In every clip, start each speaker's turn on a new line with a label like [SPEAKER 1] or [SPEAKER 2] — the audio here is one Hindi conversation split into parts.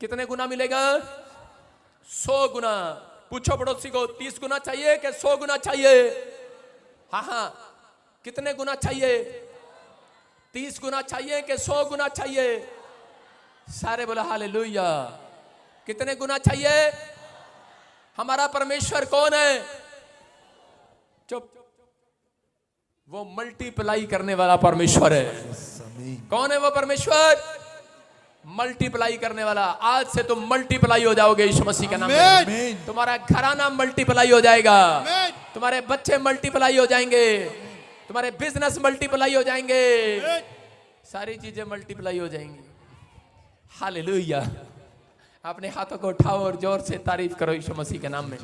[SPEAKER 1] कितने गुना मिलेगा? 100 गुना। पूछो पड़ोसी को 30 गुना चाहिए कि 100 गुना चाहिए? हाँ हाँ, कितने गुना चाहिए? 30 गुना चाहिए कि 100 गुना चाहिए? सारे बोला हालेलुया। कितने गुना चाहिए? हमारा परमेश्वर कौन है? चुप। वो मल्टीप्लाई करने वाला परमेश्वर है। कौन है वो परमेश्वर? मल्टीप्लाई करने वाला। आज से तुम मल्टीप्लाई हो जाओगे यीशु मसीह के नाम में। तुम्हारा घराना मल्टीप्लाई हो जाएगा, तुम्हारे बच्चे मल्टीप्लाई हो जाएंगे, तुम्हारे बिजनेस मल्टीप्लाई हो जाएंगे, सारी चीजें मल्टीप्लाई हो जाएंगी। हालेलुया। अपने हाथों को उठाओ और जोर से तारीफ करो यीशु मसीह के नाम में।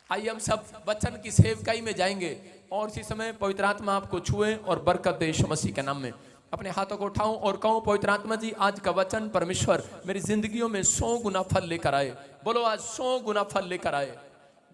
[SPEAKER 1] आइए हम सब वचन की सेवकाई में जाएंगे और इसी समय पवित्र आत्मा आपको छुए और बरकत दे यीशु मसीह के नाम में। अपने हाथों को उठाऊं और कहूं, पवित्र आत्मा जी आज का वचन परमेश्वर मेरी जिंदगियों में 100 गुना फल लेकर आए। बोलो आज 100 गुना फल लेकर आए।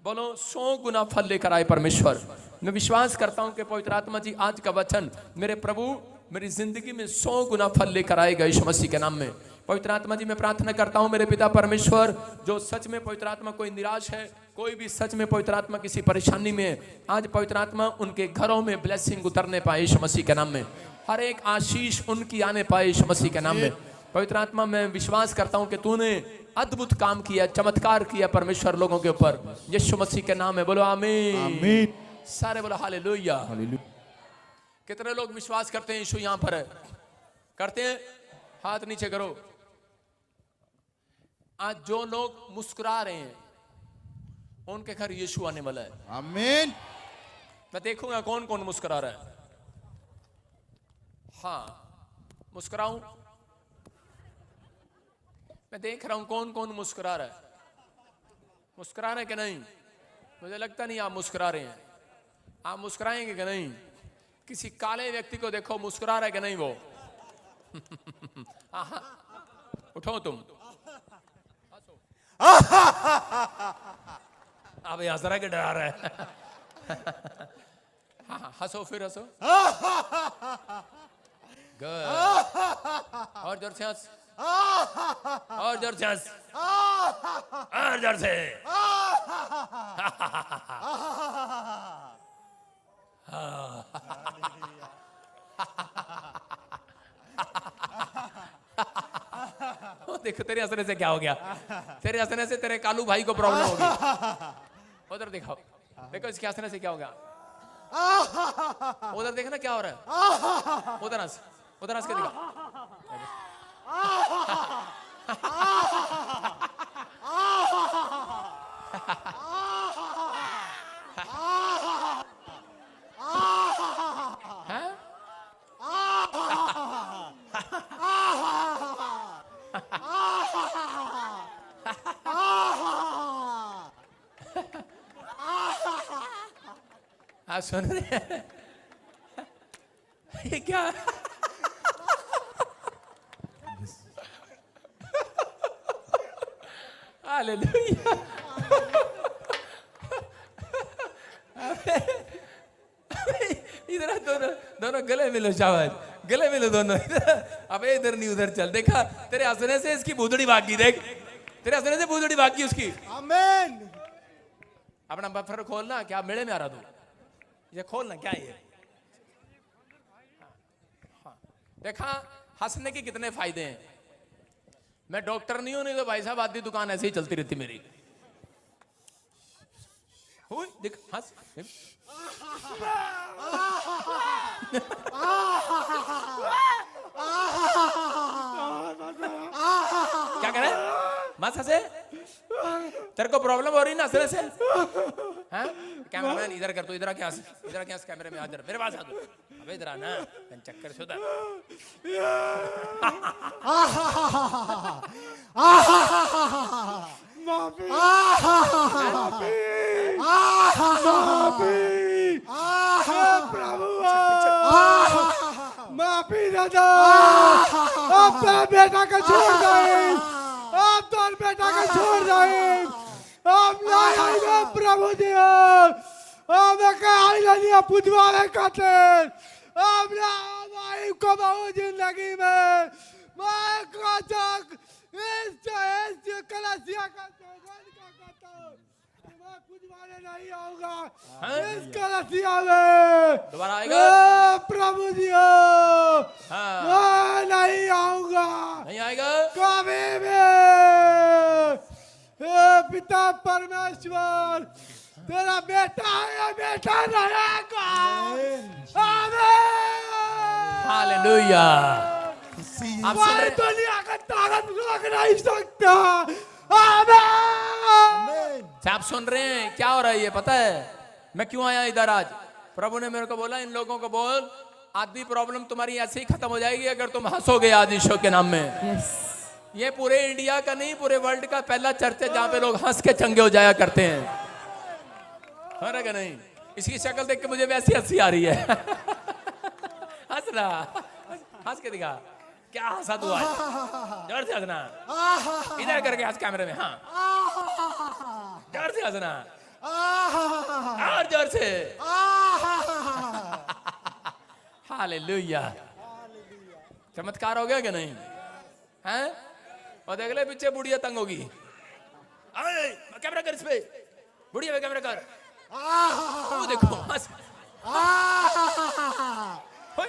[SPEAKER 1] बोलो 100 गुना फल लेकर आए परमेश्वर। मैं विश्वास करता हूं कि पवित्र आत्मा जी आज का वचन मेरे प्रभु मेरी जिंदगी में 100 गुना फल लेकर आएगा यीशु मसीह के नाम में। पवित्र आत्मा जी मैं प्रार्थना करता हूं मेरे पिता परमेश्वर, जो सच में पवित्र आत्मा कोई निराश है, कोई भी सच में पवित्र आत्मा किसी परेशानी में है, आज पवित्र आत्मा उनके घरों में ब्लेसिंग उतरने पाए यीशु मसीह के नाम में। हर एक आशीष उनकी आने पाए यीशु मसीह के नाम में। पवित्र आत्मा मैं विश्वास करता हूं कि तूने अद्भुत काम किया, चमत्कार किया परमेश्वर लोगों के ऊपर, यीशु मसीह के नाम में। बोलो आमीन। सारे बोलो हालेलुया। कितने लोग विश्वास करते हैं यीशु यहां पर है? करते हैं? हाथ नीचे करो। आज जो लोग मुस्कुरा रहे हैं उनके घर यीशु आने वाला है।
[SPEAKER 2] आमीन।
[SPEAKER 1] मैं देखूंगा कौन कौन मुस्कुरा रहा है। हाँ, मुस्कुराऊं? मैं देख रहा हूं कौन कौन मुस्कुरा रहा है। मुस्कुरा रहे कि नहीं? मुझे लगता नहीं आप मुस्कुरा रहे हैं। आप मुस्कुराएंगे कि नहीं? किसी काले व्यक्ति को देखो, मुस्कुरा रहा है कि नहीं वो? उठो तुम। अब हंस रहा है कि डरा रहा है? हाँ हंसो, फिर हंसो। और जोर से हंस, और जोर से हंस, और जोर से। देखो तेरे हंसने से क्या हो गया? तेरे हंसने से तेरे कालू भाई को प्रॉब्लम होगी। उधर दिखाओ, देखो इसके हंसने से क्या हो गया। उधर देखना क्या हो रहा है। उधर हंस, उधर हंस के दिखा। आप सुन रहे हैं? ये क्या? हालेलुया। इधर दोनों गले मिलो, शाबाश, गले मिलो दोनों। अबे इधर नहीं उधर चल। देखा तेरे हंसने से इसकी भूतड़ी भागी। देख तेरे हंसने से भूतड़ी भागी उसकी।
[SPEAKER 2] आमीन।
[SPEAKER 1] अपना बफर खोलना। क्या मेले में आ रहा तू? ये खोलना क्या है ये? हाँ। देखा हंसने के कितने फायदे हैं। मैं डॉक्टर नहीं हूं, नहीं तो भाई साहब आधी दुकान ऐसे ही चलती रहती मेरी। देख हंस। क्या कह रहे? मत हंसे। तेरे को प्रॉब्लम हो रही ना हंसने से? हाँ? कैमरामैन इधर कर, तो इधर क्या कैमरे में इधर मेरे पास आ। अबे इधर आना, चक्कर से उधर।
[SPEAKER 2] माफी दादा, अपना बेटा को छोड़ दे, आप तो बेटा को छोड़ दे, आप लाएंगे प्रभु दिया, आप कहीं नहीं पुजवाने खाते, आप ना भाई को बहुत जिंदगी में मैं को मैं कुछ माने नहीं आऊंगा
[SPEAKER 1] हाँ?
[SPEAKER 2] इस कलसिया में।
[SPEAKER 1] दोबारा आएगा?
[SPEAKER 2] प्रभु जी
[SPEAKER 1] हाँ।
[SPEAKER 2] मैं नहीं आऊंगा
[SPEAKER 1] नहीं आएगा?
[SPEAKER 2] कभी भी। हे पिता परमेश्वर, तेरा बेटा है, बेटा रहेगा। आमीन।
[SPEAKER 1] हालेलुया। आप सुन
[SPEAKER 2] कोई
[SPEAKER 1] रहे
[SPEAKER 2] दुनिया का ताकत रोक नहीं सकता। आमीन।
[SPEAKER 1] आप सुन रहे हैं क्या हो रहा है? ये पता है मैं क्यों आया इधर आज? प्रभु ने मेरे को बोला इन लोगों को बोल, आधी प्रॉब्लम तुम्हारी ऐसे ही खत्म हो जाएगी अगर तुम हंसोगे आज ईशो के नाम में। ये पूरे इंडिया का नहीं, पूरे वर्ल्ड का पहला चर्च है जहां पे लोग हंस के चंगे हो जाया करते हैं। हो रहा कि नहीं? इसकी शक्ल देख के मुझे वैसी हंसी आ रही है। हंस रहा, हंस के दिखा क्या हंसा तू आज? जोर से हंसना, इधर करके हंस कैमरे में। हाँ, जोर से हंसना, और जोर से। हालेलुया। चमत्कार हो गया कि नहीं? हैं? और देख ले पीछे बुढ़िया तंग होगी। कैमरा कर इस पे, बुढ़िया पे कैमरा कर। वो देखो हंस। होय।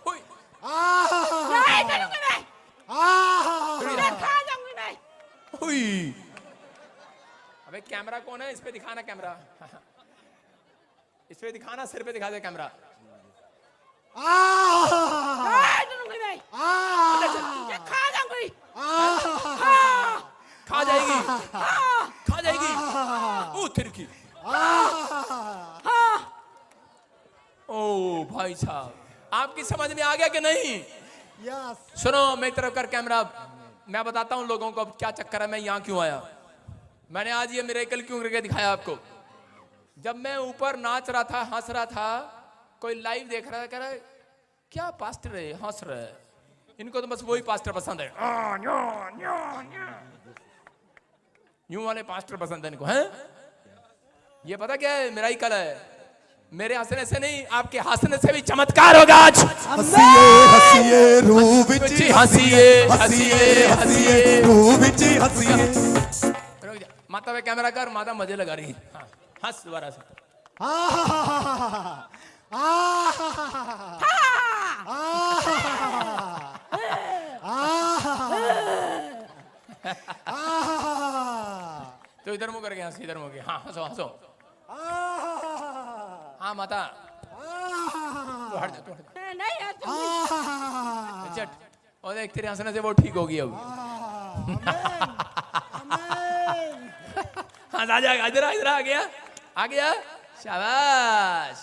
[SPEAKER 1] होय। हुई। अबे कैमरा कौन है? इस पे दिखाना कैमरा। इस पे दिखाना, सिर पे दिखा दे कैमरा। खा जाएगी, खा जाएगी। ओ तिरकी। ओ भाई साहब, आपकी समझ में आ गया कि नहीं? सुनो मेरी तरफ कर कैमरा। मैं बताता हूं लोगों को अब क्या चक्कर है, मैं यहां क्यों आया। मैंने आज ये मिरेकल क्यों करके दिखाया आपको। जब मैं ऊपर नाच रहा था, हंस रहा था, कोई लाइव देख रहा है, कह रहा है क्या पास्टर है हंस रहा है, इनको तो बस वही पास्टर पसंद है। यूं वाले पास्टर पसंद है इनको, हैं? ये पता क्या है, मेरा ही कल है। मेरे हंसने से नहीं, आपके हंसने से भी चमत्कार होगा आज।
[SPEAKER 3] हसिए हसिए रूह विच
[SPEAKER 1] हंसिए हंसिए हंसिए
[SPEAKER 3] रूह विच हसिए।
[SPEAKER 1] माता पे कैमरा कर, माता मजे लगा रही है। हाँ, हंस दोबारा से। तो इधर मुंह करके हंस, इधर मुंह के। हाँ हंसो हंसो। हाँ माता तो हट जा, तो हट जा। चट। और देख तेरे हंसने से वो ठीक होगी अब। हाँ आ जाएगा, इधर इधर आ गया, आ गया। शाबाश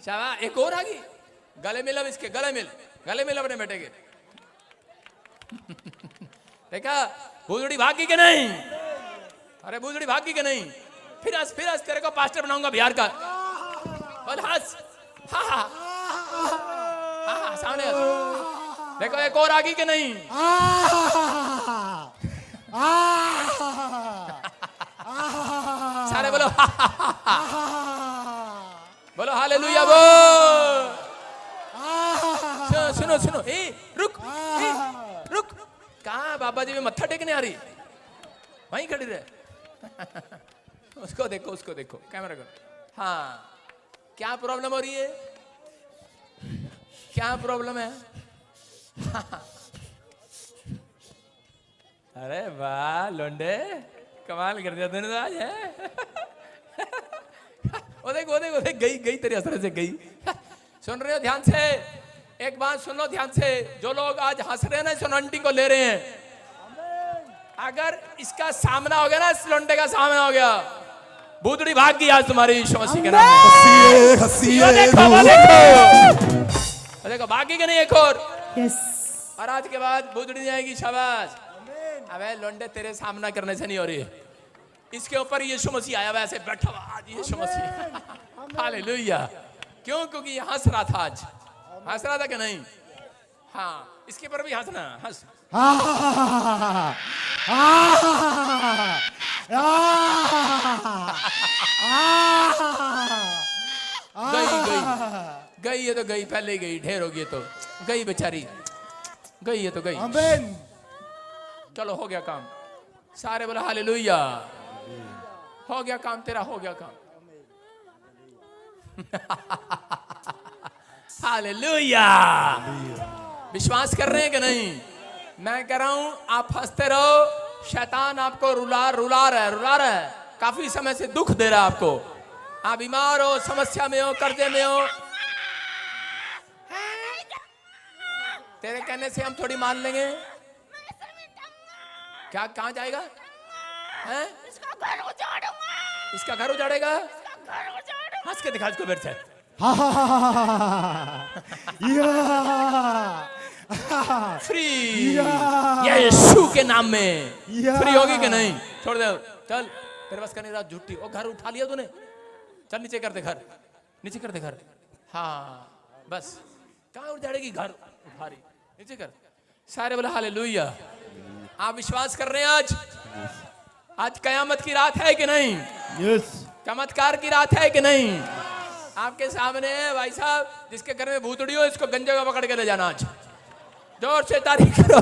[SPEAKER 1] शाबाश। एक और आ गई। गले मिल अब इसके, गले मिल, गले मिल अपने बेटे के। देखा भूलड़ी भागी के नहीं? अरे भूलड़ी भागी के नहीं? फिर हंस, फिर हंस, तेरे को पास्टर बनाऊंगा बिहार का। बोल हंस। हाँ हाँ हाँ, सामने हंस। देखो एक और आ गई के नहीं? सारे बोलो बोलो हालेलुया बोल। सुनो सुनो, ए रुक, ए रुक। कहाँ बाबा जी में मत्था टेकने आ रही? वहीं खड़ी रहे। उसको देखो, उसको देखो, कैमरा करो। हाँ, क्या प्रॉब्लम हो रही है? क्या प्रॉब्लम है? अरे वाह लोंडे, कमाल कर दिया तूने तो आज है। ओ देख ओ देख ओ देख, गई गई तेरे असर से गई। सुन रहे हो ध्यान से? एक बात सुन लो ध्यान से। जो लोग आज हंस रहे हैं ना, इस आंटी को ले रहे हैं, अगर इसका सामना हो गया ना, इस लोंडे का सामना हो गया, भूतड़ी भाग गई आज तुम्हारी यीशु मसीह के नाम में।
[SPEAKER 3] हसिए हसिए
[SPEAKER 1] देखो
[SPEAKER 3] रूह
[SPEAKER 1] देखो देखो, भागी के नहीं एक और।
[SPEAKER 4] यस
[SPEAKER 1] और आज के बाद भूतड़ी नहीं आएगी। शाबाश। अबे लोंडे तेरे सामना करने से नहीं हो रही, इसके ऊपर यीशु मसीह आया हुआ, ऐसे बैठा हुआ आज यीशु मसीह। हालेलुया। क्यों? क्योंकि ये हंस रहा था आज। हंस रहा था कि नहीं? हाँ, इसके ऊपर भी हंसना, हंस। गई गई गई, ये तो गई, पहले ही गई, ढेर होगी ये तो गई बेचारी, गई ये तो गई।
[SPEAKER 2] आमीन।
[SPEAKER 1] चलो हो गया काम। सारे बोला हालेलुया। हो गया काम तेरा, हो गया काम। हालेलुया। विश्वास कर रहे हैं कि नहीं? मैं कह रहा हूं आप हंसते रहो, शैतान आपको रुला रहा है। काफी समय से दुख दे रहा है आपको। आप बीमार हो, समस्या में हो, कर्जे में हो। तेरे कहने से हम थोड़ी मान लेंगे। क्या कहाँ जाएगा? हैं? इसका घर उजाड़ेगा। हंस के दिखा इसको मेरे से। फ्री यीशु के नाम में फ्री होगी कि नहीं? छोड़ दे, चल तेरे बस का नहीं रहा, झूठी। ओ घर उठा लिया तूने, चल नीचे कर दे घर, नीचे कर दे घर। हाँ बस, कहाँ उजाड़ेगी घर? उठा रही, नीचे कर। सारे बोले हालेलुया। आप विश्वास कर रहे हैं आज कयामत की रात है कि नहीं?
[SPEAKER 2] यस।
[SPEAKER 1] चमत्कार की रात है कि नहीं? आपके सामने है भाई साहब, जिसके घर में भूतड़ी हो इसको गंजे का पकड़ के ले जाना। आज जोर से तारीफ करो।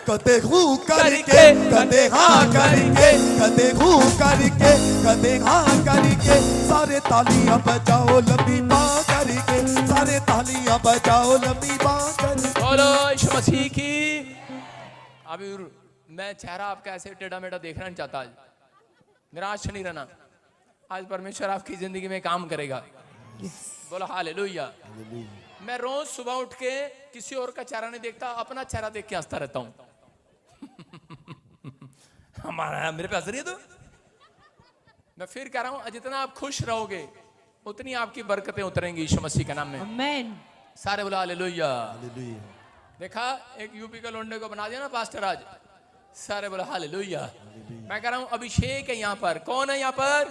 [SPEAKER 3] कदे हूँ करके, कदे हाँ करके, कदे हूँ करके, कदे हाँ करके, सारे तालियां बजाओ लंबी बाँ करके, सारे तालियां बजाओ लंबी बाँ करके।
[SPEAKER 1] बोलो यीशु मसीह की। अभी मैं चेहरा आपका ऐसे टेढ़ा मेढ़ा देखना नहीं चाहता। आज निराश नहीं रहना। आज परमेश्वर आपकी जिंदगी में काम करेगा। बोलो हालेलुया। मैं रोज सुबह उठ के किसी और का चेहरा नहीं देखता, अपना चेहरा देख के हंसता रहता हूं। हमारा मेरे पे हंस रही है तो मैं फिर कह रहा हूं, जितना आप खुश रहोगे उतनी आपकी बरकतें उतरेंगी यीशु मसीह के नाम में।
[SPEAKER 4] आमेन।
[SPEAKER 1] सारे बोलो हालेलुया। देखा, एक यूपी का लोंडे को बना दिया ना पास्टर आज। सारे बोलो हालेलुया। मैं कह रहा हूं अभिषेक है यहाँ पर। कौन है यहाँ पर?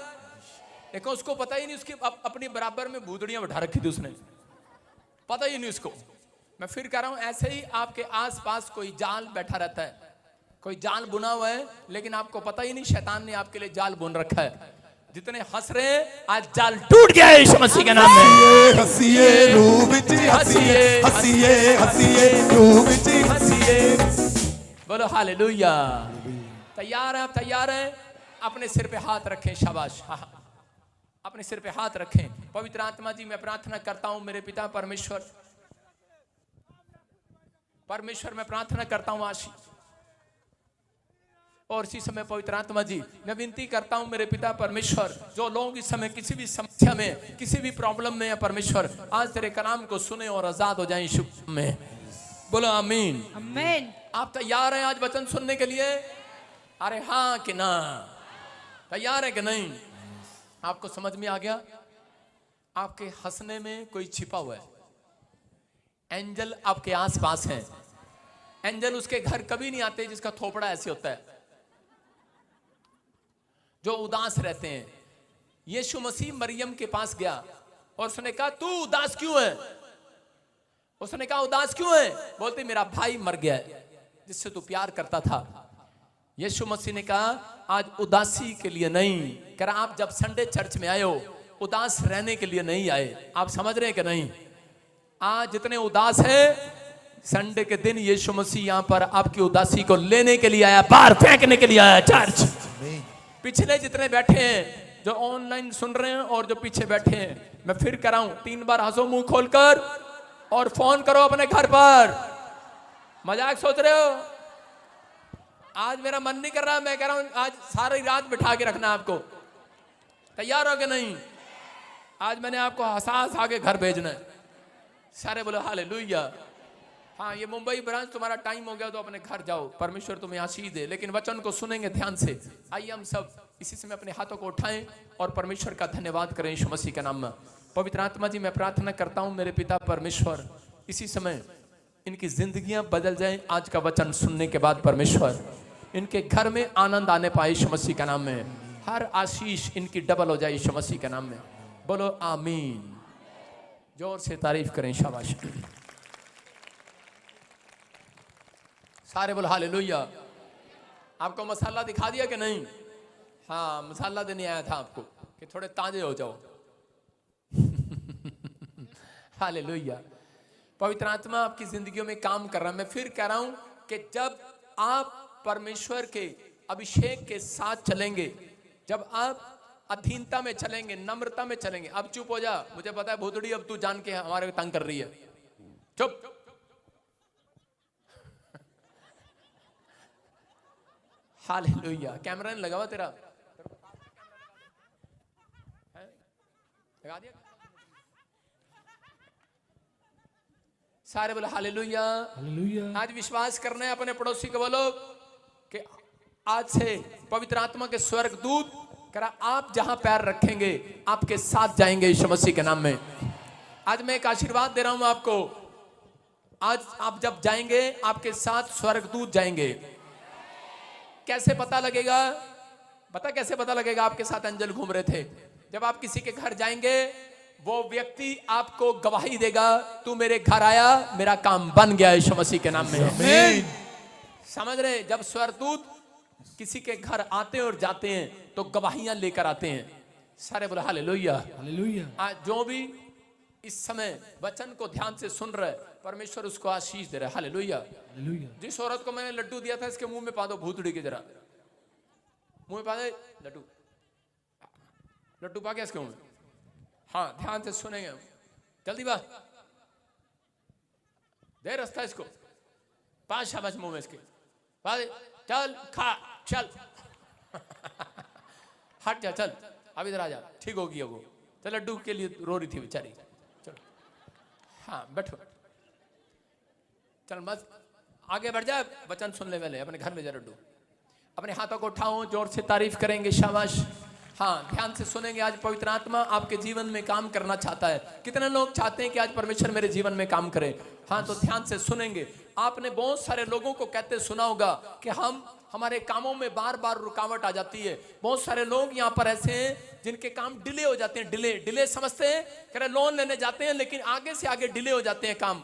[SPEAKER 1] देखो, उसको पता ही नहीं, उसकी अपनी बराबर में भूतड़ियां बैठा रखी थी उसने, पता ही नहीं उसको। मैं फिर कह रहा हूं ऐसे ही आपके आसपास कोई जाल बैठा रहता है, कोई जाल बुना हुआ है, लेकिन आपको पता ही नहीं शैतान ने आपके लिए जाल बुन रखा है। जितने हंस रहे हैं आज जाल टूट गया है यीशु मसीह के नाम में।
[SPEAKER 3] हंसिए रूह विच हंसिए, हंसिए हंसिए रूह विच
[SPEAKER 1] हंसिए। बोलो हालेलुया। तैयार हैं? आप तैयार हैं? अपने सिर पे हाथ रखें। शाबाश। हाँ, अपने सिर पे हाथ रखें। पवित्र आत्मा जी, मैं प्रार्थना करता हूं मेरे पिता परमेश्वर, मैं प्रार्थना करता हूं आशीष। और इसी समय पवित्र आत्मा जी, मैं विनती करता हूं मेरे पिता परमेश्वर, जो लोग इस समय किसी भी समस्या में, किसी भी प्रॉब्लम में है परमेश्वर, आज तेरे कलाम को सुने और आजाद हो जाएं यीशु में। बोलो आमीन।
[SPEAKER 4] आमेन।
[SPEAKER 1] आप तैयार हैं आज वचन सुनने के लिए? अरे हाँ कि ना? तैयार है कि नहीं? आपको समझ में आ गया? आपके हंसने में कोई छिपा हुआ है। एंजल आपके आसपास हैं। एंजल उसके घर कभी नहीं आते जिसका थोपड़ा ऐसे होता है, जो उदास रहते हैं। यीशु मसीह मरियम के पास गया और उसने कहा तू उदास क्यों है? उसने कहा उदास क्यों है? बोलती मेरा भाई मर गया है जिससे तू प्यार करता था। यीशु मसीह ने कहा आज उदासी के लिए नहीं, कह रहा आप जब संडे चर्च में आए हो उदास रहने के लिए नहीं आए। आप समझ रहे हैं कि नहीं? आज जितने उदास हैं, संडे के दिन यीशु मसीह यहाँ पर आपकी उदासी को लेने के लिए आया, बाहर फेंकने के लिए आया। चर्च पिछले जितने बैठे हैं, जो ऑनलाइन सुन रहे हैं और जो पीछे बैठे हैं, मैं फिर कह रहा हूं 3 बार हंसो मुंह खोलकर और फोन करो अपने घर पर। मजाक सोच रहे हो? आज मेरा मन नहीं कर रहा, मैं कह रहा हूं आज सारी रात बिठा के रखना आपको। तैयार हो कि नहीं? आज मैंने आपको हंसा के घर भेजना है। सारे बोलो हालेलुया। हाँ, ये मुंबई ब्रांच तुम्हारा टाइम हो गया तो अपने घर जाओ, परमेश्वर तुम्हें आशीष दे, लेकिन वचन को सुनेंगे ध्यान से। आइए हम सब इसी समय अपने हाथों को उठाएं और परमेश्वर का धन्यवाद करें यीशु मसीह के नाम में। पवित्र आत्मा जी, मैं प्रार्थना करता हूं मेरे पिता परमेश्वर, इसी समय इनकी जिंदगियां बदल जाएं आज का वचन सुनने के बाद। परमेश्वर इनके घर में आनंद आने पाए यीशु मसीह के नाम में। हर आशीष इनकी डबल हो जाए यीशु मसीह के नाम में। बोलो आमीन। जोर से तारीफ करें। शाबाश। सारे बोलो हालेलुया। आपको मसाला दिखा दिया कि नहीं? हाँ, मसाला देने आया था आपको कि थोड़े ताजे हो जाओ। हालेलुया। पवित्र आत्मा आपकी जिंदगियों में काम कर रहा है। मैं फिर कह रहा हूं कि जब आप परमेश्वर के अभिषेक के साथ चलेंगे जब आप अधीनता में चलेंगे, नम्रता में चलेंगे। अब चुप हो जा, मुझे पता है भूतड़ी अब तू जान के हमारे को तंग कर रही है, चुप। हालेलुया। कैमरा नहीं लगा हुआ तेरा? लगा दिया? सारे बोले हालेलुया।
[SPEAKER 2] हालेलुया।
[SPEAKER 1] आज विश्वास करना है, अपने पड़ोसी को बोलो कि आज से पवित्र आत्मा के स्वर्गदूत करा आप जहां पैर रखेंगे आपके साथ जाएंगे यीशु मसीह के नाम में। आज मैं एक आशीर्वाद दे रहा हूं आपको, आज आप जब जाएंगे आपके साथ स्वर्गदूत जाएंगे। कैसे पता लगेगा? पता कैसे पता लगेगा? आपके साथ एंजल घूम रहे थे। जब आप किसी के घर जाएंगे वो व्यक्ति आपको गवाही देगा, तू मेरे घर आया, मेरा काम बन गया यीशु मसीह के नाम में।
[SPEAKER 3] आमीन।
[SPEAKER 1] समझ रहे? जब स्वर्गदूत किसी के घर आते हैं और जाते हैं तो गवाहियां लेकर आते हैं। सारे बोले हालेलुया।
[SPEAKER 2] हालेलुया।
[SPEAKER 1] आज जो भी इस समय वचन को ध्यान से सुन रहे, परमेश्वर उसको आशीष दे रहा है। हालेलुया।
[SPEAKER 2] हालेलुया।
[SPEAKER 1] जिस औरत को मैंने लड्डू दिया था, इसके मुंह में पा दो भूतड़ी के, जरा मुंह में पा दे लड्डू। लड्डू पा गया इसके मुंह में? हाँ, ध्यान से सुनेंगे हम। जल्दी बात दे रास्ता इसको, पांच शाबाश मुंह में इसके, पा दे। चल खा, चल हट जा, चल अब इधर आ जा, ठीक होगी अब वो। तो लड्डू के लिए रो रही थी बेचारी। चलो हाँ बैठो, चल बस आगे बढ़ जा, वचन सुनने वाले अपने घर में जा। लड्डू अपने हाथों को उठाओ, जोर से तारीफ करेंगे, शाबाश। हाँ, ध्यान से सुनेंगे। आज पवित्र आत्मा आपके जीवन में काम करना चाहता है। कितने लोग चाहते हैं कि आज परमेश्वर मेरे जीवन में काम करे? हाँ, तो ध्यान से सुनेंगे। आपने बहुत सारे लोगों को कहते सुना होगा कि हमारे कामों में बार बार रुकावट आ जाती है। बहुत सारे लोग यहाँ पर ऐसे हैं जिनके काम डिले हो जाते हैं। डिले समझते हैं, कह रहे लोन लेने जाते हैं लेकिन आगे से आगे डिले हो जाते हैं काम।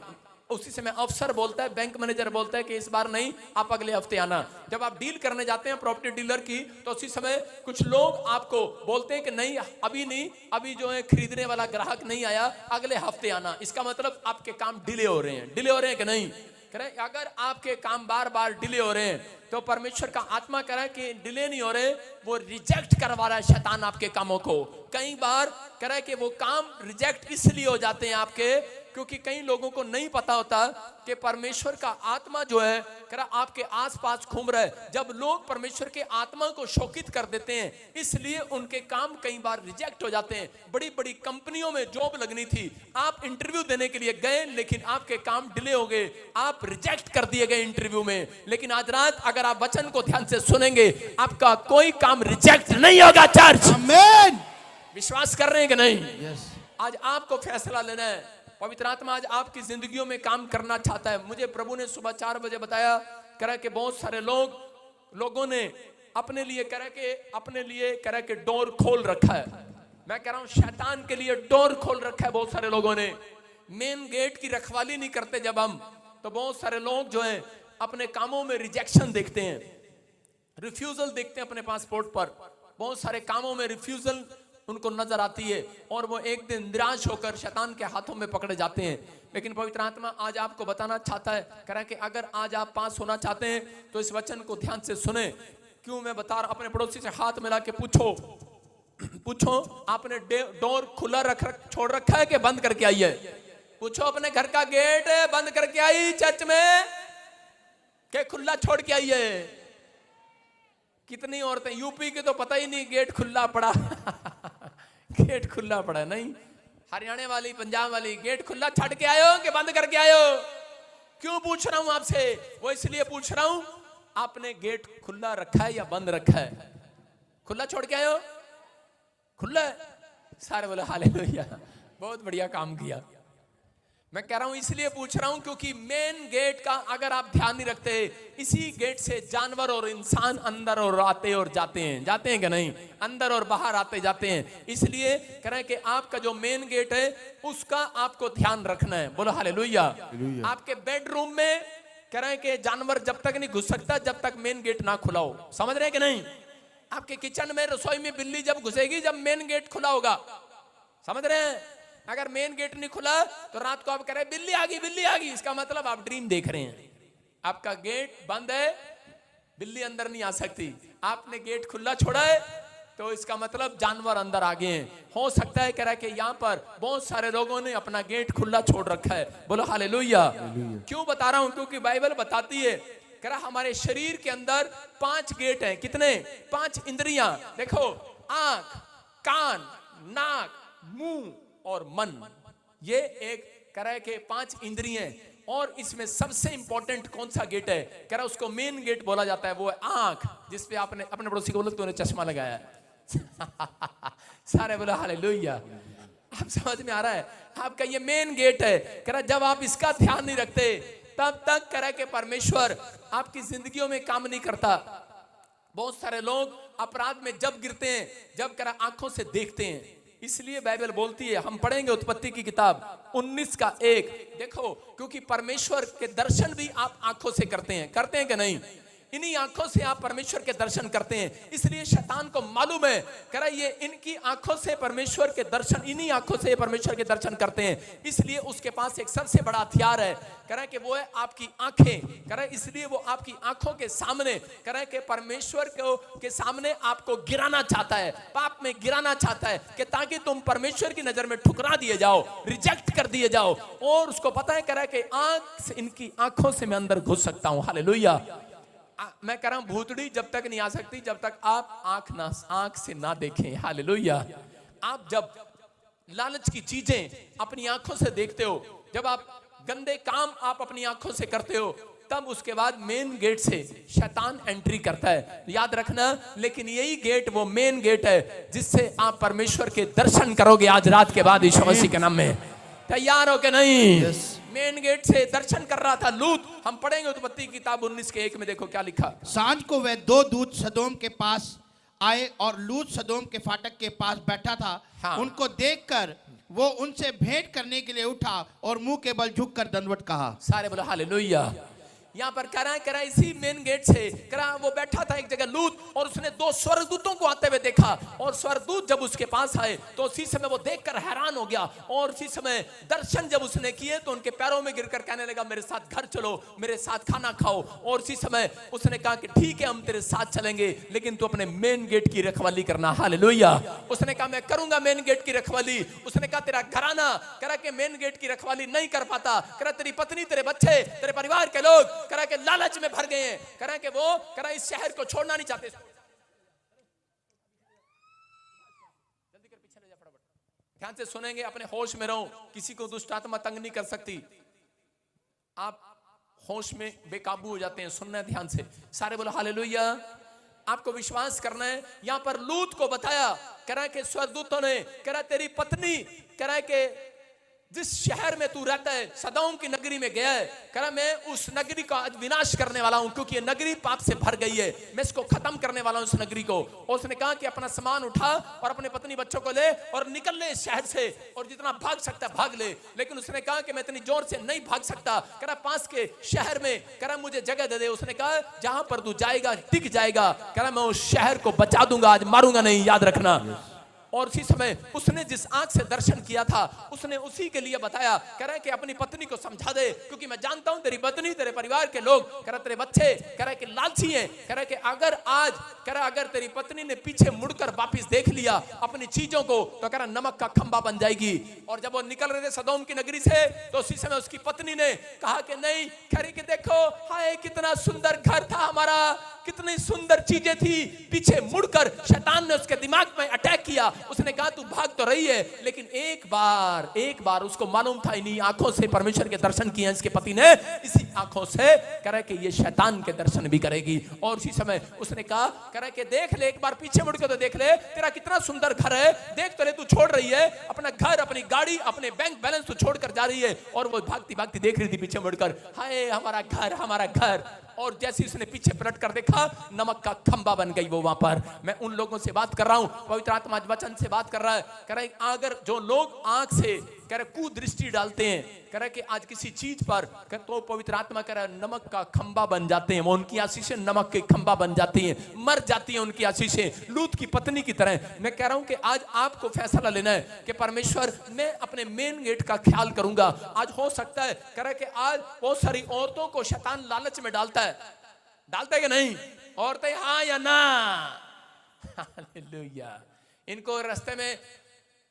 [SPEAKER 1] उसी समय अफसर बोलता है, बैंक मैनेजर बोलता है कि इस बार नहीं, आप अगले हफ्ते आना। जब आप डील करने जाते हैं प्रॉपर्टी डीलर की, तो उसी समय कुछ लोग आपको बोलते हैं कि नहीं अभी नहीं, अभी जो है खरीदने वाला ग्राहक नहीं आया, अगले हफ्ते आना। इसका मतलब आपके काम डिले हो रहे हैं। डिले हो रहे हैं कि नहीं? कह रहे अगर आपके काम बार बार डिले हो रहे हैं तो परमेश्वर का आत्मा कह रहा है कि डिले नहीं हो रहे, वो रिजेक्ट करवा रहा है शैतान आपके कामों को। कई बार कह रहा है कि वो काम रिजेक्ट इसलिए हो जाते हैं आपके, क्योंकि कई लोगों को नहीं पता होता कि परमेश्वर का आत्मा जो है कह रहा आपके आसपास घूम रहा है। जब लोग परमेश्वर के आत्मा को शोकित कर देते हैं, इसलिए उनके काम कई बार रिजेक्ट हो जाते हैं। बड़ी बड़ी कंपनियों में जॉब लगनी थी, आप इंटरव्यू देने के लिए गए लेकिन आपके काम डिले हो गए, आप रिजेक्ट कर दिए गए इंटरव्यू में। लेकिन आज रात अगर आप वचन को ध्यान से सुनेंगे, आपका कोई काम रिजेक्ट नहीं होगा। चर्च
[SPEAKER 3] आमीन।
[SPEAKER 1] विश्वास कर रहे हैं कि नहीं?
[SPEAKER 2] यस।
[SPEAKER 1] आज आपको फैसला लेना है। पवित्र आत्मा आज आपकी जिंदगियों में काम करना चाहता है। मुझे प्रभु ने सुबह 4 बजे बताया, कह रहा कि बहुत सारे लोगों ने अपने लिए कह रहा कि डोर खोल रखा है। मैं कह रहा हूं शैतान के लिए डोर खोल रखा है बहुत सारे लोगों ने। मेन गेट की रखवाली नहीं करते जब हम, तो बहुत सारे लोग जो है अपने कामों में रिजेक्शन देखते हैं, रिफ्यूजल देखते हैं अपने पासपोर्ट पर। बहुत सारे कामों में रिफ्यूजल उनको नजर आती है और वो एक दिन निराश होकर शैतान के हाथों में पकड़े जाते हैं। लेकिन पवित्र आत्मा आज आपको बताना चाहता है, कह रहा है कि अगर आज आप पास होना चाहते हैं तो इस वचन को ध्यान से सुने। क्यों मैं बता रहा, अपने पड़ोसी से हाथ मिला के पूछो आपने डोर खुला छोड़ रखा है कि बंद करके आई है? पूछो अपने घर का गेट बंद करके आई चर्च में कि खुला छोड़ के आई है? कितनी औरतें यूपी के तो पता ही नहीं गेट खुला पड़ा गेट खुला पड़ा नहीं। हरियाणा वाली, पंजाब वाली, गेट खुला छड़ के आयो कि बंद करके आयो? क्यों पूछ रहा हूं आपसे? वो इसलिए पूछ रहा हूं, आपने गेट खुला रखा है या बंद रखा है? खुला छोड़ के आयो? खुला है। सारे बोले हालेलुया, बहुत बढ़िया काम किया। मैं कह रहा हूं इसलिए पूछ रहा हूं क्योंकि मेन गेट का अगर आप ध्यान नहीं रखते, इसी गेट से जानवर और इंसान अंदर और आते और जाते हैं कि नहीं? अंदर और बाहर आते जाते हैं। इसलिए कह रहे हैं कि आपका जो मेन गेट है उसका आपको ध्यान रखना है। बोलो हालेलुया। आपके बेडरूम में कह रहे हैं कि जानवर जब तक नहीं घुस सकता जब तक मेन गेट ना खुला हो। समझ रहे हैं कि नहीं? आपके किचन में, रसोई में बिल्ली जब घुसेगी जब मेन गेट खुला होगा। समझ रहे हैं? अगर मेन गेट नहीं खुला तो रात को आप कह रहे हैं बिल्ली आ गई, इसका मतलब आप ड्रीम देख रहे हैं। आपका गेट बंद है, बिल्ली अंदर नहीं आ सकती। आपने गेट खुला छोड़ा है तो इसका मतलब जानवर अंदर आ गए हैं। हो सकता है कह रहा है कि यहाँ पर बहुत सारे लोगों ने अपना गेट खुला छोड़ रखा है। बोलो हालेलुया। क्यों बता रहा हूं? क्योंकि बाइबल बताती है कह रहा हमारे शरीर के अंदर 5 गेट हैं। कितने? 5 इंद्रियां। देखो, आंख, कान, नाक, मुंह और मन। ये एक कह रहा है कि 5 इंद्रियां। और इसमें सबसे इंपॉर्टेंट कौन सा गेट है? कह रहा उसको मेन गेट बोला जाता है, वो है आंख, जिसपे आपने अपने पड़ोसी को बोला तूने चश्मा लगाया है। सारे बोला हालेलुया। आप समझ में आ रहा है? आपका ये मेन गेट है। कह रहा जब आप इसका ध्यान नहीं रखते तब तक कह रहा कि परमेश्वर आपकी जिंदगियों में काम नहीं करता। बहुत सारे लोग अपराध में जब गिरते हैं, जब कह रहा आंखों से देखते हैं। इसलिए बाइबल बोलती है, हम पढ़ेंगे उत्पत्ति की किताब 19:1। देखो, क्योंकि परमेश्वर के दर्शन भी आप आंखों से करते हैं कि नहीं? इन्हीं आंखों से आप परमेश्वर के दर्शन करते हैं। इसलिए शैतान को मालूम है, कह रहा ये इनकी आंखों से परमेश्वर के दर्शन, इन्हीं आंखों से परमेश्वर के दर्शन करते हैं। इसलिए उसके पास एक सबसे बड़ा हथियार है, कह रहा है कि वो है आपकी आंखें। कह रहा है इसलिए वो आपकी आंखों के सामने, कह रहा है कि परमेश्वर के सामने आपको गिराना चाहता है, पाप में गिराना चाहता है, कि ताकि तुम परमेश्वर की नजर में ठुकरा दिए जाओ, रिजेक्ट कर दिए जाओ। और उसको पता है, कह रहा है कि आंख से, इनकी आंखों से मैं अंदर घुस सकता हूं। हालेलुया। मैं कह रहा हूं भूतड़ी जब तक नहीं आ सकती जब तक आप आंख से ना देखें। हालेलुया। आप जब लालच की चीजें अपनी आंखों से देखते हो, जब आप गंदे काम आप अपनी आंखों से करते हो, तब उसके बाद मेन गेट से शैतान एंट्री करता है। याद रखना, लेकिन यही गेट वो मेन गेट है जिससे आप परमेश्वर के दर्शन करोगे आज रात के बाद यीशु मसीह के नाम में। तैयार हो के नहीं? मेन गेट से दर्शन कर रहा था लूत। हम पढ़ेंगे उत्पत्ति की किताब 19:1 में। देखो क्या लिखा।
[SPEAKER 4] सांझ को वह 2 दूत सदोम के पास आए और लूत सदोम के फाटक के पास बैठा था।
[SPEAKER 1] हाँ।
[SPEAKER 4] उनको देखकर वो उनसे भेंट करने के लिए उठा और मुंह के बल झुककर दंडवत कहा।
[SPEAKER 1] सारे बोलो हालेलुया। यहाँ पर कह रहा है इसी मेन गेट से कह रहा वो बैठा था एक जगह लूत, और उसने 2 स्वर्गदूतों को आते हुए देखा। और स्वर्गदूत जब उसके पास आए तो उसी समय वो देखकर हैरान हो गया। और उसी समय दर्शन जब उसने किए तो उनके पैरों में गिरकर कहने लगा, मेरे साथ घर चलो, मेरे साथ खाना खाओ। और उसी समय उसने कहा कि ठीक है, हम तेरे साथ चलेंगे, लेकिन तू अपने मेन गेट की रखवाली करना। हालेलुया। उसने कहा मैं करूंगा मेन गेट की रखवाली। उसने कहा तेरा घराना कह रहा कि मेन गेट की रखवाली नहीं कर पाता। कह रहा तेरी पत्नी, तेरे बच्चे, तेरे परिवार के लोग कह रहा कि लालच में भर गए हैं। कह रहा कि वो कह रहा इस शहर को छोड़ना नहीं चाहते। जल्दी कर, पीछे ले जा फटाफट। ध्यान से सुनेंगे, अपने होश में रहो, किसी को दुष्ट आत्मा तंग नहीं कर सकती। आप होश में बेकाबू हो जाते हैं। सुनना है ध्यान से, सारे बोलो हालेलुया। आपको विश्वास करना है। यहां पर लूत को बताया, कह रहा है कि स्वर्गदूतों ने, कह रहा तेरी पत्नी, कह रहा है कि जिस शहर में तू रहता है, सदोम की नगरी में गया है, कह रहा मैं उस नगरी का आज विनाश करने वाला हूं, क्योंकि ये नगरी पाप से भर गई है। मैं इसको खत्म करने वाला हूं, इस नगरी को। और उसने कहा कि अपना सामान उठा और अपने पत्नी बच्चों को ले और निकल ले इस शहर से, और जितना भाग सकता है भाग ले। लेकिन उसने कहा कि मैं इतनी जोर से नहीं भाग सकता। कह रहा पास के शहर में, कह रहा मुझे जगह दे दे। उसने कहा जहां पर तू जाएगा टिक जाएगा। कह रहा मैं उस शहर को बचा दूंगा, आज मारूंगा नहीं। याद रखना। और उसी समय उसने जिस आंख से दर्शन किया था, उसने उसी के लिए बताया। कह रहा है कि अपनी पत्नी को समझा दे, क्योंकि मैं जानता हूं तेरी पत्नी, तेरे परिवार के लोग, कह रहा तेरे बच्चे, कह रहा है कि लालची हैं। कह रहा है कि अगर आज, कह रहा अगर तेरी पत्नी ने पीछे मुड़कर वापस देख लिया अपनी चीजों को, तो कह रहा नमक का खंबा बन जाएगी। और जब वो निकल रहे थे सदोम की नगरी से, तो उसी समय उसकी पत्नी ने कहा कि नहीं, कह रही कि देखो हाय कितना सुंदर घर था हमारा, कितनी सुंदर चीजें थी। पीछे मुड़कर शैतान ने उसके दिमाग में अटैक किया। उसने कहा तू भाग तो रही है, लेकिन एक बार उसको मालूम था इन्हीं आंखों से परमेश्वर के दर्शन किए इसके पति ने, इसी आंखों से कह रहा कि ये शैतान के दर्शन भी करेगी। और उसी समय उसने कहा, कह रहा कि देख ले एक बार पीछे मुड़ के तो देख ले, तेरा कितना सुंदर घर है, देख तो ले तू छोड़ रही है अपना घर, अपनी गाड़ी, अपने बैंक बैलेंस तू छोड़कर जा रही है। और वो भागती भागती देख रही थी पीछे मुड़कर, हाय हमारा घर, हमारा घर। और जैसे उसने पीछे पलट कर देखा, नमक का खंबा बन गई वो वहां पर। मैं उन लोगों से बात कर रहा हूं, पवित्र आत्मा वचन से बात कर रहा है। कह रहा है अगर जो लोग आंख से कह रहे कुदृष्टि डालते हैं, कह रहा है कि आज किसी चीज पर, तो पवित्र आत्मा कह रहा है नमक का खंबा बन जाते हैं। वो उनकी आशीषें नमक के खंबा बन जाती हैं, मर जाती हैं उनकी आशीषें, लूत की पत्नी की तरह। मैं कह रहा हूं कि आज आपको फैसला लेना है कि परमेश्वर मैं अपने मेन गेट का ख्याल करूंगा। आज हो सकता है, कह रहा है कि आज बहुत सारी औरतों को शैतान लालच में डालता है कि नहीं? औरतें हाँ या ना? हालेलुया। इनको रास्ते में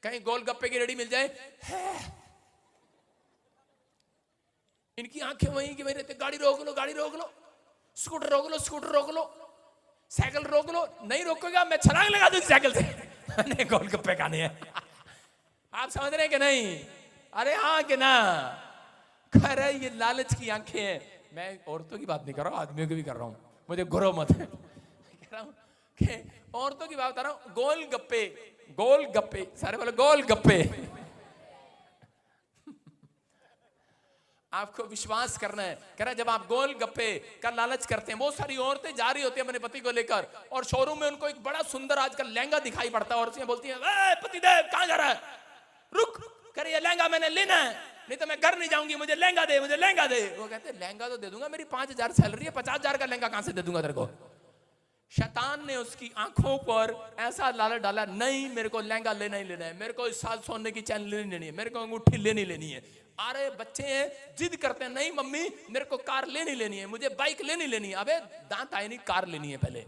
[SPEAKER 1] कहीं गोलगप्पे की रेडी मिल जाए, इनकी आंखें वहीं की वहीं रहती, गाड़ी रोक लो, गाड़ी रोक लो, स्कूटर रोक लो, स्कूटर रोक लो, साइकिल रोक लो, नहीं रोकेगा मैं छलांग लगा दूंगी साइकिल से। नहीं गोलगप्पे खाने हैं। आप समझ रहे हैं कि नहीं? अरे हाँ कि ना? खैर ये लालच की आंखें हैं। मैं औरतों की बात नहीं कर रहा हूं, आदमियों की भी कर रहा हूं, मुझे गुरो मत है। कह रहा हूं कि औरतों की बात कर रहा हूं। गोलगप्पे, गोलगप्पे, सारे बोले गोलगप्पे। आपको विश्वास करना है। कह रहा जब आप गोलगप्पे का लालच करते हैं, बहुत सारी औरतें जा रही होती हैं अपने पति को लेकर और शोरूम में उनको एक बड़ा सुंदर आजकल लहंगा दिखाई पड़ता है, औरतें बोलती हैं पतिदेव कहां जा रहा है, रुक, करे ये लहंगा मैंने लेना है, नहीं तो मैं घर नहीं जाऊंगी, मुझे लहंगा दे, मुझे लहंगा दे। वो कहते हैं लहंगा तो दे दूंगा, मेरी 5,000 सैलरी है, 50,000 का लहंगा कहां से दे दूंगा तेरे को। शैतान ने उसकी आंखों पर ऐसा लालच डाला, नहीं मेरे को लहंगा लेना ही लेना है, मेरे को इस साल सोने की चैन लेनी लेनी है, मेरे को अंगूठी लेनी लेनी है। अरे बच्चे हैं जिद करते हैं, नहीं मम्मी मेरे को कार लेनी लेनी है, मुझे बाइक लेनी लेनी है। अबे दांत आए नहीं, कार लेनी है पहले,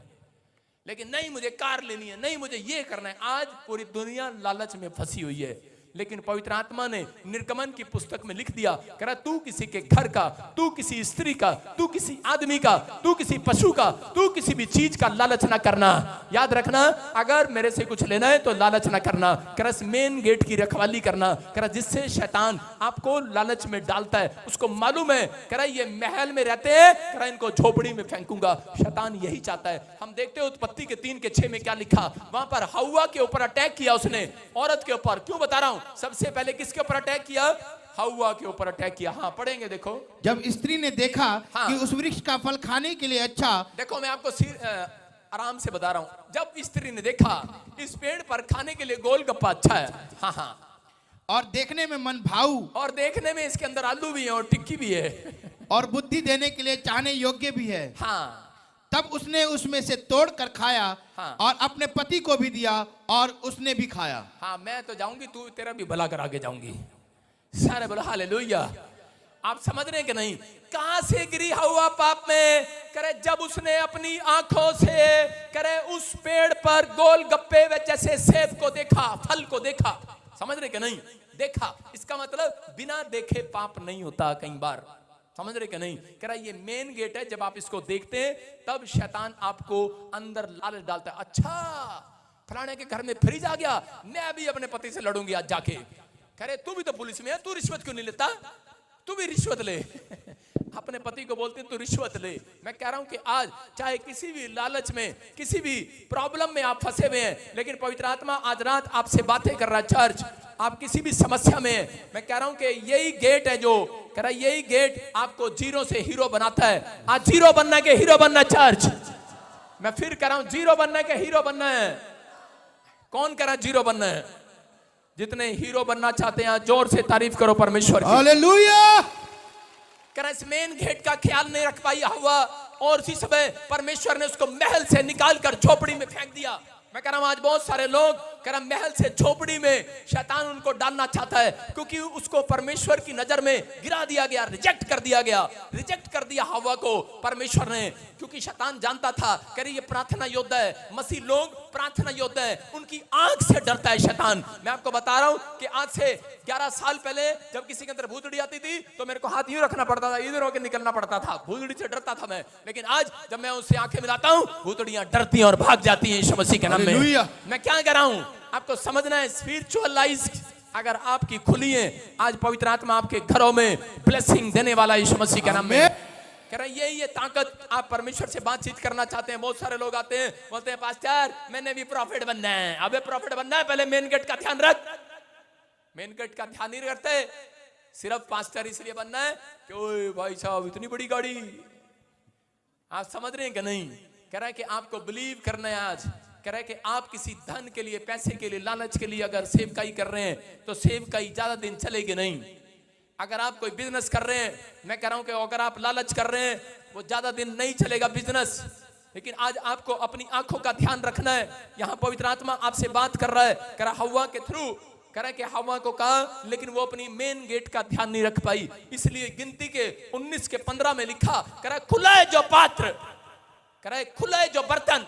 [SPEAKER 1] लेकिन नहीं मुझे कार लेनी है, नहीं मुझे ये करना है। आज पूरी दुनिया लालच में फंसी हुई है, लेकिन पवित्र आत्मा ने निर्गमन की पुस्तक में लिख दिया, कह रहा तू किसी के घर का, तू किसी स्त्री का, तू किसी आदमी का, तू किसी पशु का, तू किसी भी चीज का लालच ना करना। याद रखना, अगर मेरे से कुछ लेना है तो लालच ना करना। कह रहा मेन गेट की रखवाली करना। कह रहा जिससे शैतान आपको लालच में डालता है, उसको मालूम है, कह रहा ये महल में रहते हैं, कह रहा इनको झोपड़ी में फेंकूंगा। शैतान यही चाहता है। हम देखते हैं उत्पत्ति के 3:6 में क्या लिखा, वहां पर हव्वा के ऊपर अटैक किया उसने, औरत के ऊपर। क्यों बता रहा हूं, सबसे पहले किसके ऊपर अटैक किया? हव्वा के ऊपर अटैक किया। हाँ पढ़ेंगे, देखो।
[SPEAKER 4] जब स्त्री ने देखा कि उस वृक्ष का फल खाने के लिए अच्छा,
[SPEAKER 1] देखो मैं आपको आराम से बता रहा हूं। जब स्त्री ने देखा इस पेड़ पर खाने के लिए गोलगप्पा अच्छा है, हाँ हाँ,
[SPEAKER 4] और देखने में मन भाऊ,
[SPEAKER 1] और देखने में इसके अंदर आलू भी है और टिक्की भी है,
[SPEAKER 4] और बुद्धि देने के लिए चाहने योग्य भी है,
[SPEAKER 1] हाँ,
[SPEAKER 4] तब उसने उसमें से तोड़ कर खाया,
[SPEAKER 1] हाँ,
[SPEAKER 4] और अपने पति को भी दिया और उसने भी खाया।
[SPEAKER 1] हाँ मैं तो जाऊंगी, तू तेरा भी भला करा के जाऊंगी। सारे बोलो हालेलुया। आप समझ रहे हैं कि नहीं? कहां से गिरी हव्वा पाप में? करे जब उसने अपनी आंखों से करे उस पेड़ पर गोलगप्पे व जैसे सेब को देखा, फल को देखा। समझ रहे कि नहीं? देखा, इसका मतलब बिना देखे पाप नहीं होता कई बार। समझ रहे कि नहीं? कह रहा ये मेन गेट है, जब आप इसको देखते हैं तब शैतान आपको अंदर लालच डालता है। अच्छा फलाने के घर में फ्रिज आ गया, मैं भी अपने पति से लड़ूंगी आज जाके। कह रहे तू भी तो पुलिस में है, तू रिश्वत क्यों नहीं लेता? तू भी रिश्वत ले। अपने पति को बोलते तू रिश्वत ले। मैं कह रहा हूं कि आज चाहे किसी भी लालच में, किसी भी प्रॉब्लम में आप फंसे हुए हैं, लेकिन पवित्र आत्मा आज रात आपसे बातें कर रहा है। चर्च आप किसी भी समस्या में है, मैं कह रहा हूं कि यही गेट है जो कह रहा है, यही गेट आपको जीरो से हीरो बनाता है। आज जीरो बनना के हीरो बनना। चर्च मैं फिर कह रहा हूं, जीरो बनना के हीरो बनना है। कौन कह रहा है जीरो बनना है? जितने हीरो बनना चाहते हैं जोर से तारीफ करो परमेश्वर की।
[SPEAKER 4] हालेलुया।
[SPEAKER 1] कह रहा इस मेन गेट का ख्याल नहीं रख पाई हव्वा, और इसी समय परमेश्वर ने उसको महल से निकालकर झोपड़ी में फेंक दिया। मैं कह रहा हूं आज बहुत सारे लोग कह रहा महल से झोपड़ी में शैतान उनको डालना चाहता है, क्योंकि उसको परमेश्वर की नजर में गिरा दिया गया, रिजेक्ट कर दिया गया, रिजेक्ट कर दिया हव्वा को परमेश्वर ने, क्योंकि शैतान जानता था कह रही ये प्रार्थना योद्धा है। मसीह लोग प्रार्थना योद्धा है, उनकी आंख से डरता है शैतान। मैं आपको बता रहा हूं कि आज से 11 साल पहले जब किसी के अंदर भूतड़ी आती थी तो मेरे को हाथ यूं रखना पड़ता था, इधर होकर निकलना पड़ता था, भूतड़ी से डरता था मैं। लेकिन आज जब मैं उससे आंखें मिलाता हूं, भूतड़ियां डरती हैं और भाग जाती हैं यीशु मसीह के नाम में। मैं क्या कह रहा हूं आपको समझना है, स्पिरिचुअल लाइफ अगर आपकी खुली है, आज पवित्र आत्मा आपके घरों में ब्लेसिंग देने वाला यीशु मसीह के नाम में। कह रहा यही ये ताकत, आप परमेश्वर से बातचीत करना चाहते हैं। बहुत सारे लोग आते हैं बोलते हैं पास्टर मैंने भी प्रॉफिट बनना है। अबे प्रॉफिट बनना है पहले मेन गेट का ध्यान रख। मेन गेट का ध्यान नहीं रखते, सिर्फ पास्टर इसलिए बनना है कि ओए भाई साहब इतनी बड़ी गाड़ी। आप समझ रहे हैं कि नहीं? कह रहा है कि आपको बिलीव करना है आज। कह रहा है कि आप किसी धन के लिए, पैसे के लिए, लालच के लिए अगर सेवकाई कर रहे हैं तो सेवकाई ज्यादा दिन चलेगी नहीं। अगर आप कोई बिजनेस कर रहे हैं, मैं कह रहा हूं कि अगर आप लालच कर रहे हैं वो ज्यादा दिन नहीं चलेगा बिजनेस। लेकिन आज आपको अपनी आंखों का ध्यान रखना है। यहां पवित्र आत्मा आपसे बात कर रहा है। कह रहा हव्वा के थ्रू, कह रहा कि हव्वा को कहा, लेकिन वो अपनी मेन गेट का ध्यान नहीं रख पाई। इसलिए गिनती के 19 के 15 में लिखा, कह रहा खुला है जो पात्र, कह रहा खुला है जो बर्तन,